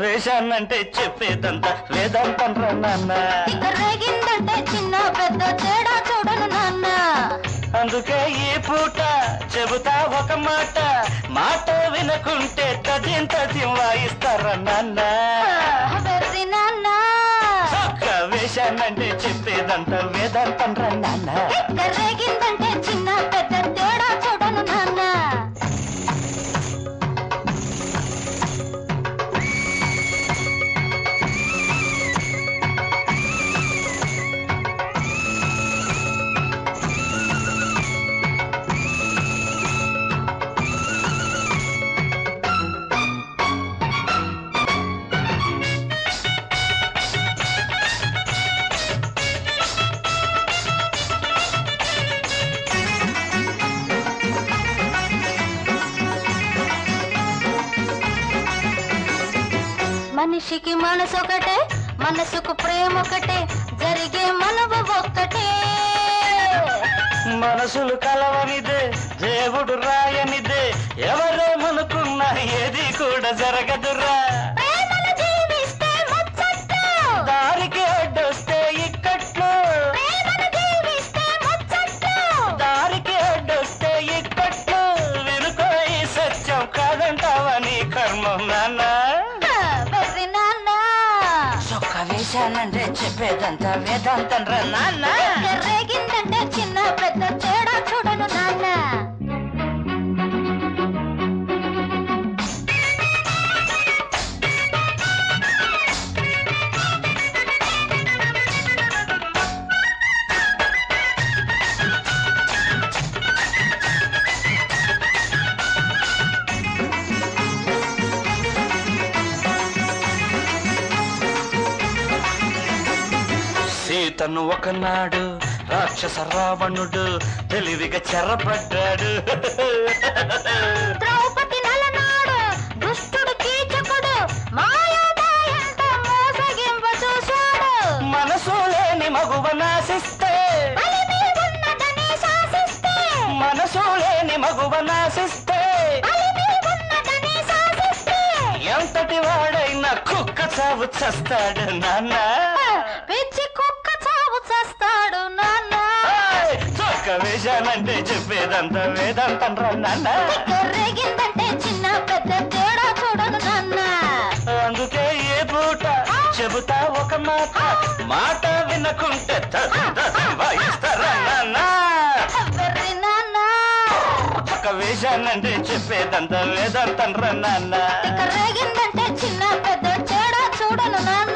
వేషాన్నంటే చెప్పేదంతా వేదాంతం రా నాన్న. ఇక రేగిందంటే చిన్న పెద్ద తేడా చూడను నాన్న. అందుకే ఈ పూట చెబుతా ఒక మాట, మాట వినకుంటే తదిం వాయిస్తారా నాన్న. వెర్రి నాన్న ఒక్క వేషాన్నంటే చెప్పేదంతా వేదాంతం రా నాన్న. ఇక రేగిందంటే చిన్న పెద్ద తేడా చూడను నాన్న. మనిషికి మనసు ఒకటే, మనసుకు ప్రేమ ఒకటే, జరిగే మనవు ఒక్కటే. మనసులు కలవనిదే దేవుడు రాయనిదే, ఎవరేమనుకున్నా ఏది కూడా జరగదురా. ప్రేమను జీవిస్తే ముచ్చట్లు, దారికి అడ్డొస్తే ఇక్కట్లు. ప్రేమను జీవిస్తే ముచ్చట్లు. దారికి అడ్డొస్తే ఇక్కట్లు. వినుకో ఈ సత్యం కాదంటావా నీ కర్మం నాన్న. వెర్రి నాన్న ఒక్క వేషానంటే చెప్పేదంతా వేదాంతం రా నాన్న. ఇక రేగిందంటే చిన్న పెద్ద తేడా చూడను నాన్న. సీతను ఒకనాడు రాక్షస రావణుడు తెలివిగా చెరపడ్డాడు. ద్రౌపది నలనాడు దుష్టుడు కీచకుడు మాయామాయంతో మోసగింప చూశాడు. మనసు లేని మగువ నాశిస్తే, బలిమి ఉన్నదని శాసిస్తే, మనసు లేని మగువ నాశిస్తే, బలిమి ఉన్నదని శాసిస్తే, ఎంతటి వాడైనా కుక్క చావు చస్తాడు నాన్న. పిచ్చి కుక్క చావు చేస్తాడు నాన్న. చొక్క వేషానంటే చెప్పేదంతా వేదాంతం రా నాన్న. ఇక రేగిందంటే చిన్న పెద్ద తేడా చూడను నాన్న. అందుకే ఏ పూట చెబుతా ఒక మాట, మాట వినకుంటే వాయిస్తారా నాన్న. వెర్రి నాన్న ఒక వేషానంటే చెప్పేదంతా వేదాంతం రా నాన్న. ఇక రేగిందంటే చిన్న పెద్ద తేడా చూడను నాన్న.